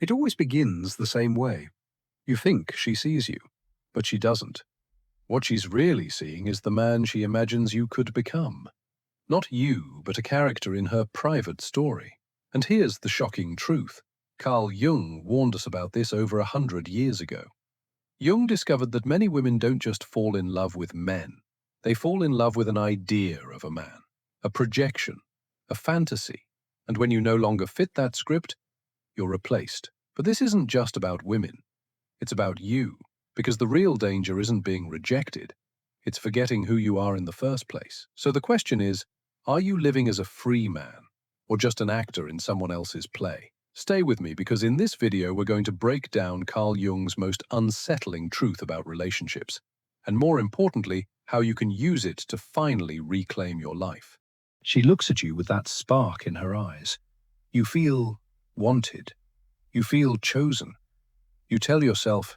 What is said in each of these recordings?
It always begins the same way. You think she sees you, but she doesn't. What she's really seeing is the man she imagines you could become. Not you, but a character in her private story. And here's the shocking truth. Carl Jung warned us about this over 100 years ago. Jung discovered that many women don't just fall in love with men. They fall in love with an idea of a man, a projection, a fantasy. And when you no longer fit that script, you're replaced. But this isn't just about women. It's about you. Because the real danger isn't being rejected. It's forgetting who you are in the first place. So the question is, are you living as a free man or just an actor in someone else's play? Stay with me because in this video we're going to break down Carl Jung's most unsettling truth about relationships, and more importantly, how you can use it to finally reclaim your life. She looks at you with that spark in her eyes. You feel wanted. You feel chosen. You tell yourself,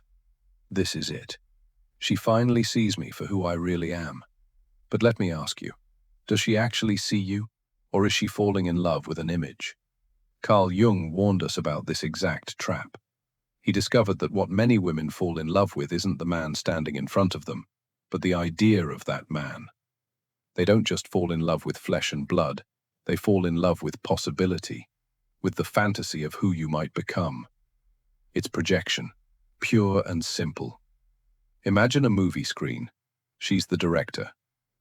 this is it. She finally sees me for who I really am. But let me ask you, does she actually see you, or is she falling in love with an image? Carl Jung warned us about this exact trap. He discovered that what many women fall in love with isn't the man standing in front of them, but the idea of that man. They don't just fall in love with flesh and blood, they fall in love with possibility, with the fantasy of who you might become. It's projection, pure and simple. Imagine a movie screen. She's the director.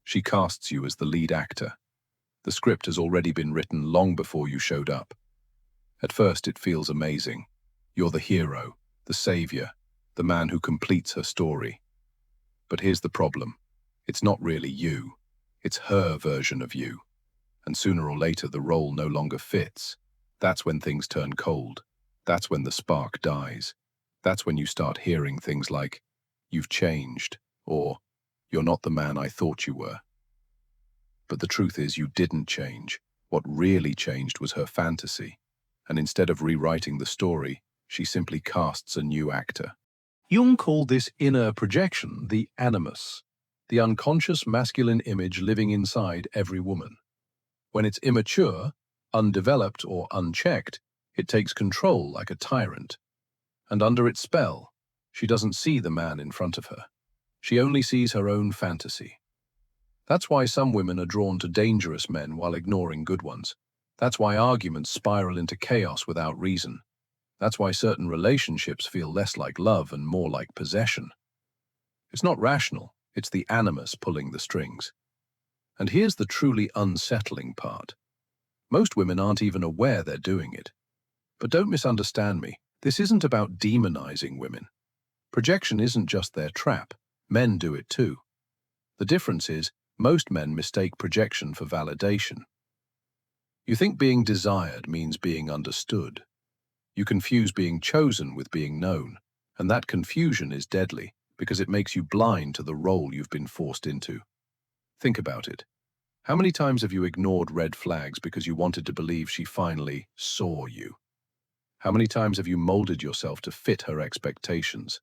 She casts you as the lead actor. The script has already been written long before you showed up. At first it feels amazing. You're the hero, the savior, the man who completes her story. But here's the problem. It's not really you. It's her version of you. And sooner or later the role no longer fits. That's when things turn cold. That's when the spark dies. That's when you start hearing things like, you've changed, or you're not the man I thought you were. But the truth is you didn't change. What really changed was her fantasy. And instead of rewriting the story, she simply casts a new actor. Jung called this inner projection the animus, the unconscious masculine image living inside every woman. When it's immature, undeveloped, or unchecked, it takes control like a tyrant. And under its spell, she doesn't see the man in front of her. She only sees her own fantasy. That's why some women are drawn to dangerous men while ignoring good ones. That's why arguments spiral into chaos without reason. That's why certain relationships feel less like love and more like possession. It's not rational, it's the animus pulling the strings. And here's the truly unsettling part. Most women aren't even aware they're doing it. But don't misunderstand me, this isn't about demonizing women. Projection isn't just their trap, men do it too. The difference is, most men mistake projection for validation. You think being desired means being understood. You confuse being chosen with being known, and that confusion is deadly because it makes you blind to the role you've been forced into. Think about it. How many times have you ignored red flags because you wanted to believe she finally saw you? How many times have you molded yourself to fit her expectations,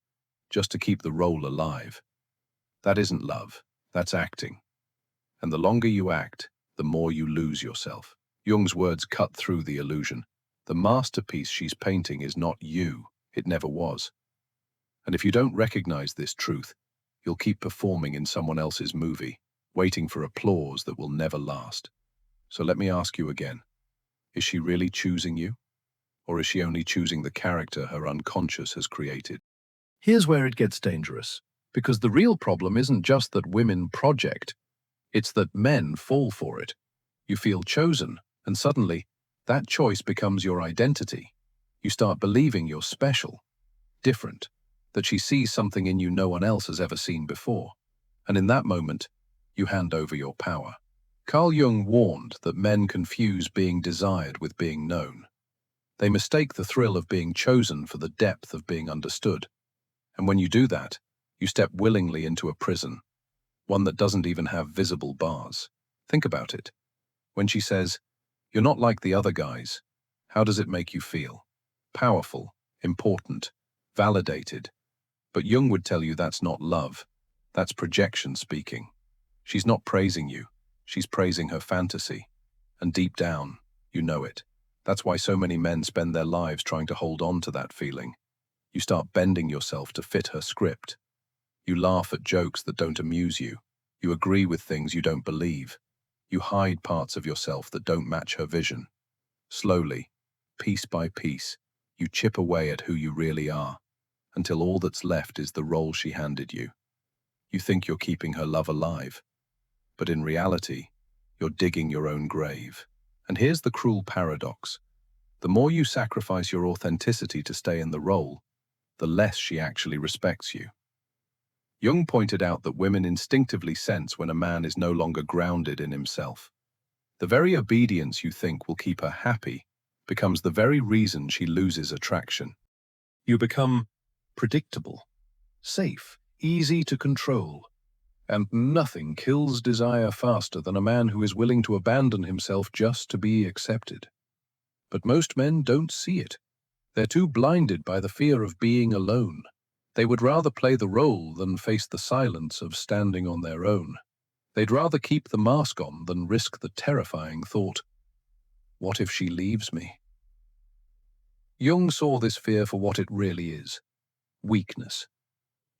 just to keep the role alive? That isn't love, that's acting. And the longer you act, the more you lose yourself. Jung's words cut through the illusion. The masterpiece she's painting is not you, it never was. And if you don't recognize this truth, you'll keep performing in someone else's movie, waiting for applause that will never last. So let me ask you again, is she really choosing you? Or is she only choosing the character her unconscious has created? Here's where it gets dangerous, because the real problem isn't just that women project, it's that men fall for it. You feel chosen, and suddenly, that choice becomes your identity. You start believing you're special, different, that she sees something in you no one else has ever seen before. And in that moment, you hand over your power. Carl Jung warned that men confuse being desired with being known. They mistake the thrill of being chosen for the depth of being understood. And when you do that, you step willingly into a prison, one that doesn't even have visible bars. Think about it. When she says, "You're not like the other guys," how does it make you feel? Powerful, important, validated. But Jung would tell you that's not love. That's projection speaking. She's not praising you. She's praising her fantasy. And deep down, you know it. That's why so many men spend their lives trying to hold on to that feeling. You start bending yourself to fit her script. You laugh at jokes that don't amuse you. You agree with things you don't believe. You hide parts of yourself that don't match her vision. Slowly, piece by piece, you chip away at who you really are, until all that's left is the role she handed you. You think you're keeping her love alive, but in reality, you're digging your own grave. And here's the cruel paradox. The more you sacrifice your authenticity to stay in the role, the less she actually respects you. Jung pointed out that women instinctively sense when a man is no longer grounded in himself. The very obedience you think will keep her happy becomes the very reason she loses attraction. You become predictable, safe, easy to control, and nothing kills desire faster than a man who is willing to abandon himself just to be accepted. But most men don't see it. They're too blinded by the fear of being alone. They would rather play the role than face the silence of standing on their own. They'd rather keep the mask on than risk the terrifying thought, what if she leaves me? Jung saw this fear for what it really is, weakness.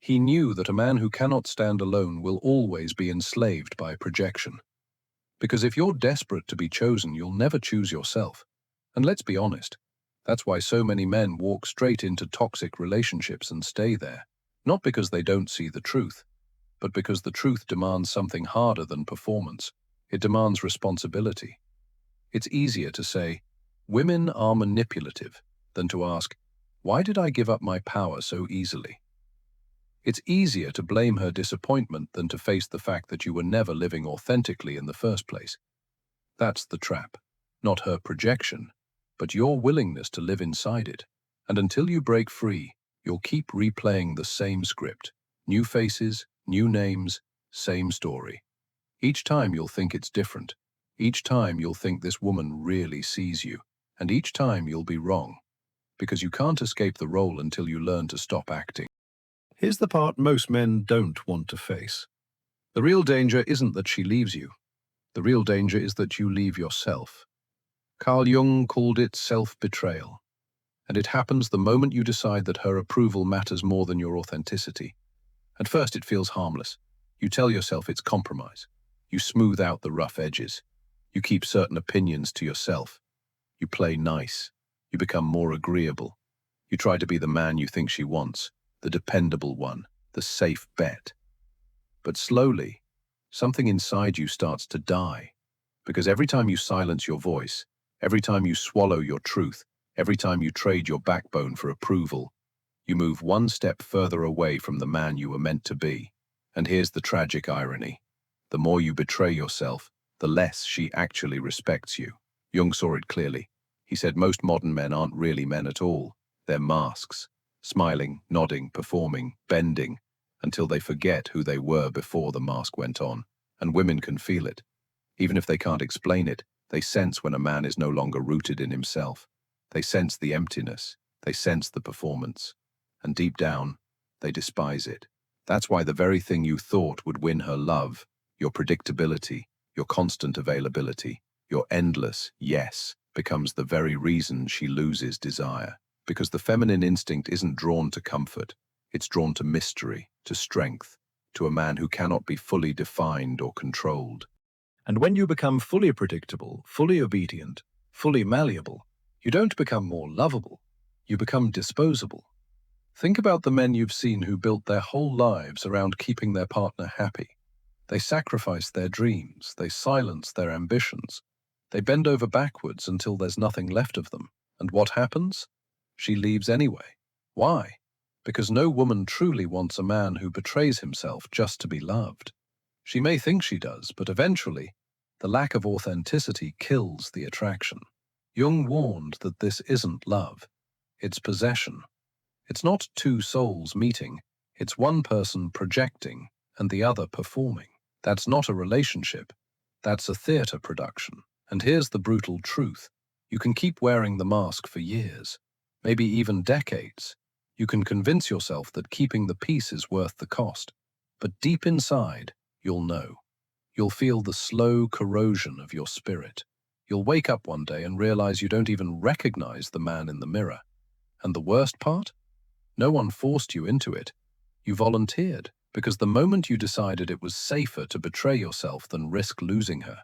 He knew that a man who cannot stand alone will always be enslaved by projection. Because if you're desperate to be chosen, you'll never choose yourself. And let's be honest, that's why so many men walk straight into toxic relationships and stay there, not because they don't see the truth, but because the truth demands something harder than performance. It demands responsibility. It's easier to say, women are manipulative, than to ask, why did I give up my power so easily? It's easier to blame her disappointment than to face the fact that you were never living authentically in the first place. That's the trap, not her projection, but your willingness to live inside it. And until you break free, you'll keep replaying the same script. New faces, new names, same story. Each time you'll think it's different. Each time you'll think this woman really sees you. And each time you'll be wrong. Because you can't escape the role until you learn to stop acting. Here's the part most men don't want to face. The real danger isn't that she leaves you. The real danger is that you leave yourself. Carl Jung called it self-betrayal. And it happens the moment you decide that her approval matters more than your authenticity. At first it feels harmless. You tell yourself it's compromise. You smooth out the rough edges. You keep certain opinions to yourself. You play nice. You become more agreeable. You try to be the man you think she wants, the dependable one, the safe bet. But slowly, something inside you starts to die. Because every time you silence your voice, every time you swallow your truth, every time you trade your backbone for approval, you move one step further away from the man you were meant to be. And here's the tragic irony. The more you betray yourself, the less she actually respects you. Jung saw it clearly. He said most modern men aren't really men at all. They're masks, smiling, nodding, performing, bending, until they forget who they were before the mask went on. And women can feel it. Even if they can't explain it, they sense when a man is no longer rooted in himself. They sense the emptiness. They sense the performance. And deep down, they despise it. That's why the very thing you thought would win her love, your predictability, your constant availability, your endless yes, becomes the very reason she loses desire. Because the feminine instinct isn't drawn to comfort. It's drawn to mystery, to strength, to a man who cannot be fully defined or controlled. And when you become fully predictable, fully obedient, fully malleable, you don't become more lovable. You become disposable. Think about the men you've seen who built their whole lives around keeping their partner happy. They sacrifice their dreams. They silence their ambitions. They bend over backwards until there's nothing left of them. And what happens? She leaves anyway. Why? Because no woman truly wants a man who betrays himself just to be loved. She may think she does, but eventually, the lack of authenticity kills the attraction. Jung warned that this isn't love. It's possession. It's not two souls meeting. It's one person projecting and the other performing. That's not a relationship. That's a theater production. And here's the brutal truth. You can keep wearing the mask for years, maybe even decades. You can convince yourself that keeping the peace is worth the cost. But deep inside, you'll know. You'll feel the slow corrosion of your spirit. You'll wake up one day and realize you don't even recognize the man in the mirror. And the worst part? No one forced you into it. You volunteered, because the moment you decided it was safer to betray yourself than risk losing her,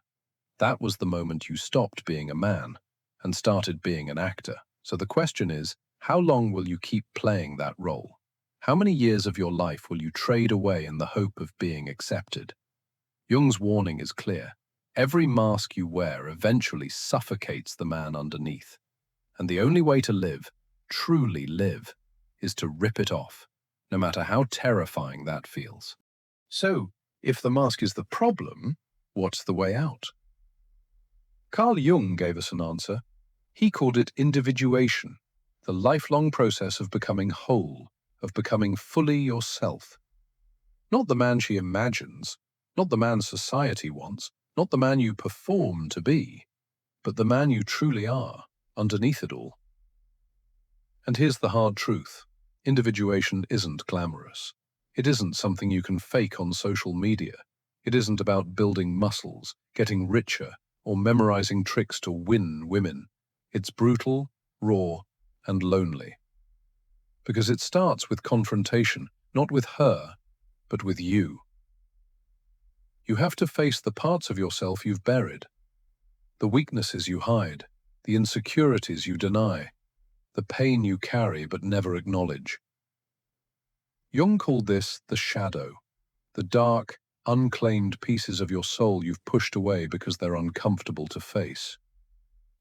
that was the moment you stopped being a man and started being an actor. So the question is, how long will you keep playing that role? How many years of your life will you trade away in the hope of being accepted? Jung's warning is clear. Every mask you wear eventually suffocates the man underneath. And the only way to live, truly live, is to rip it off, no matter how terrifying that feels. So, if the mask is the problem, what's the way out? Carl Jung gave us an answer. He called it individuation, the lifelong process of becoming whole, of becoming fully yourself. Not the man she imagines, not the man society wants, not the man you perform to be, but the man you truly are, underneath it all. And here's the hard truth. Individuation isn't glamorous. It isn't something you can fake on social media. It isn't about building muscles, getting richer, or memorizing tricks to win women. It's brutal, raw, and lonely. Because it starts with confrontation, not with her, but with you. You have to face the parts of yourself you've buried, the weaknesses you hide, the insecurities you deny, the pain you carry but never acknowledge. Jung called this the shadow, the dark, unclaimed pieces of your soul you've pushed away because they're uncomfortable to face.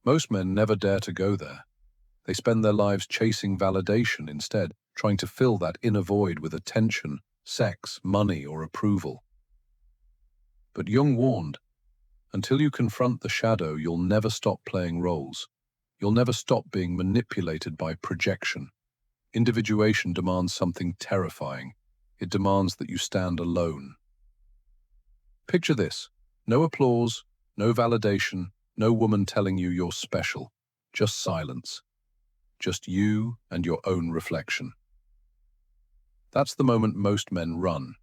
Most men never dare to go there. They spend their lives chasing validation instead, trying to fill that inner void with attention, sex, money, or approval. But Jung warned, until you confront the shadow, you'll never stop playing roles. You'll never stop being manipulated by projection. Individuation demands something terrifying. It demands that you stand alone. Picture this: no applause, no validation, no woman telling you you're special. Just silence. Just you and your own reflection. That's the moment most men run.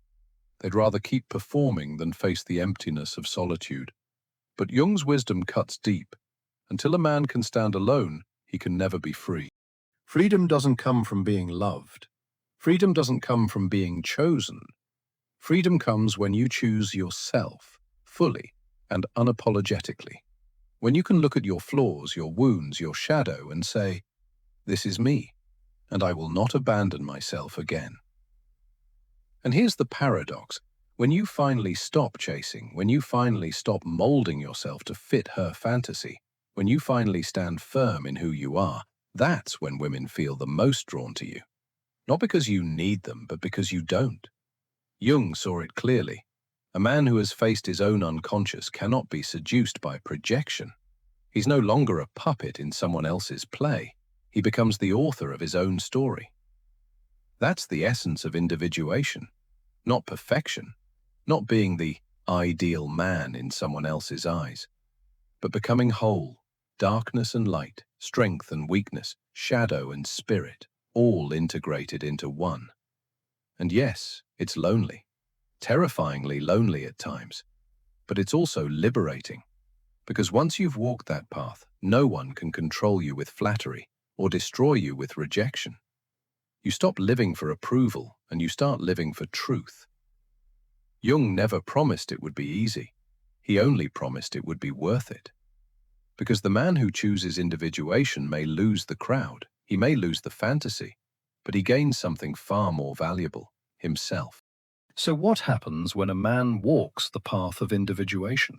They'd rather keep performing than face the emptiness of solitude. But Jung's wisdom cuts deep. Until a man can stand alone, he can never be free. Freedom doesn't come from being loved. Freedom doesn't come from being chosen. Freedom comes when you choose yourself, fully and unapologetically. When you can look at your flaws, your wounds, your shadow, and say, "This is me, and I will not abandon myself again." And here's the paradox. When you finally stop chasing, when you finally stop molding yourself to fit her fantasy, when you finally stand firm in who you are, that's when women feel the most drawn to you. Not because you need them, but because you don't. Jung saw it clearly. A man who has faced his own unconscious cannot be seduced by projection. He's no longer a puppet in someone else's play. He becomes the author of his own story. That's the essence of individuation, not perfection, not being the ideal man in someone else's eyes, but becoming whole, darkness and light, strength and weakness, shadow and spirit, all integrated into one. And yes, it's lonely, terrifyingly lonely at times, but it's also liberating, because once you've walked that path, no one can control you with flattery or destroy you with rejection. You stop living for approval and you start living for truth. Jung never promised it would be easy. He only promised it would be worth it. Because the man who chooses individuation may lose the crowd, he may lose the fantasy, but he gains something far more valuable, himself. So what happens when a man walks the path of individuation?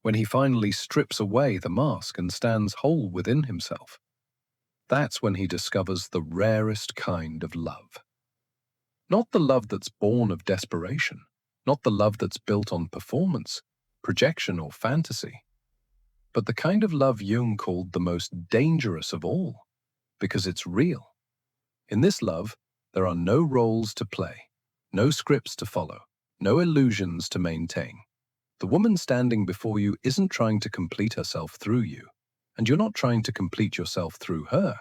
When he finally strips away the mask and stands whole within himself? That's when he discovers the rarest kind of love. Not the love that's born of desperation, not the love that's built on performance, projection, or fantasy, but the kind of love Jung called the most dangerous of all, because it's real. In this love, there are no roles to play, no scripts to follow, no illusions to maintain. The woman standing before you isn't trying to complete herself through you, and you're not trying to complete yourself through her.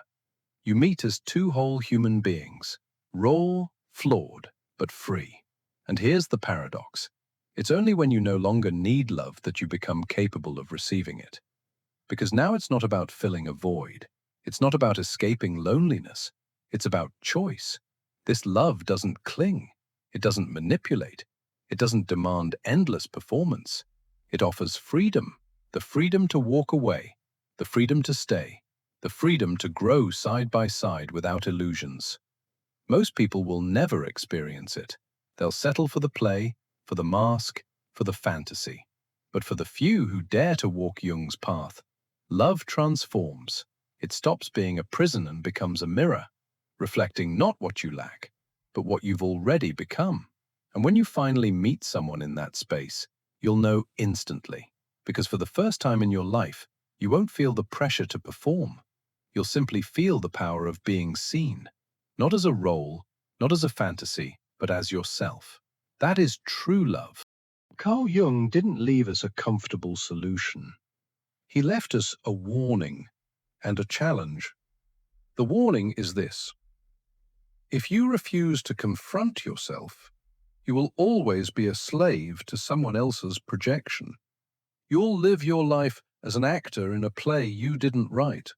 You meet as two whole human beings, raw, flawed, but free. And here's the paradox. It's only when you no longer need love that you become capable of receiving it. Because now it's not about filling a void. It's not about escaping loneliness. It's about choice. This love doesn't cling. It doesn't manipulate. It doesn't demand endless performance. It offers freedom, the freedom to walk away, the freedom to stay, the freedom to grow side by side without illusions. Most people will never experience it. They'll settle for the play, for the mask, for the fantasy. But for the few who dare to walk Jung's path, love transforms. It stops being a prison and becomes a mirror, reflecting not what you lack, but what you've already become. And when you finally meet someone in that space, you'll know instantly. Because for the first time in your life, you won't feel the pressure to perform. You'll simply feel the power of being seen. Not as a role, not as a fantasy, but as yourself. That is true love. Carl Jung didn't leave us a comfortable solution. He left us a warning and a challenge. The warning is this: if you refuse to confront yourself, you will always be a slave to someone else's projection. You'll live your life as an actor in a play you didn't write,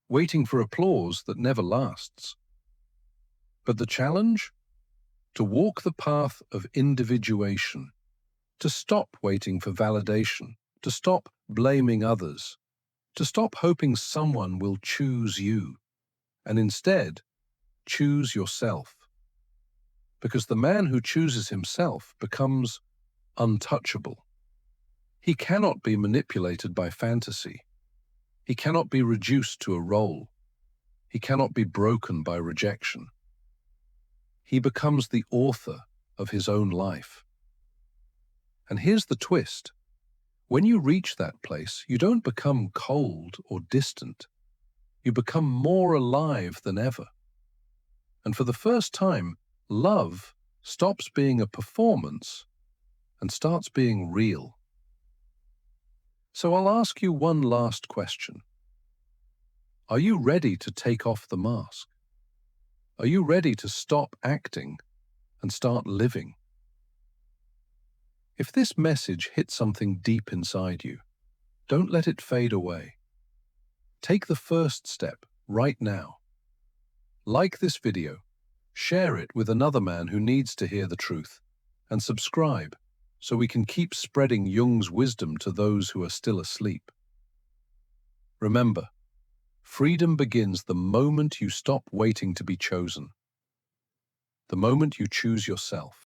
waiting for applause that never lasts. But the challenge? To walk the path of individuation, to stop waiting for validation, to stop blaming others, to stop hoping someone will choose you, and instead choose yourself. Because the man who chooses himself becomes untouchable. He cannot be manipulated by fantasy. He cannot be reduced to a role. He cannot be broken by rejection. He becomes the author of his own life. And here's the twist. When you reach that place, you don't become cold or distant. You become more alive than ever. And for the first time, love stops being a performance and starts being real. So I'll ask you one last question. Are you ready to take off the mask? Are you ready to stop acting and start living? If this message hit something deep inside you, don't let it fade away. Take the first step right now. Like this video, share it with another man who needs to hear the truth, and subscribe so we can keep spreading Jung's wisdom to those who are still asleep. Remember, freedom begins the moment you stop waiting to be chosen, the moment you choose yourself.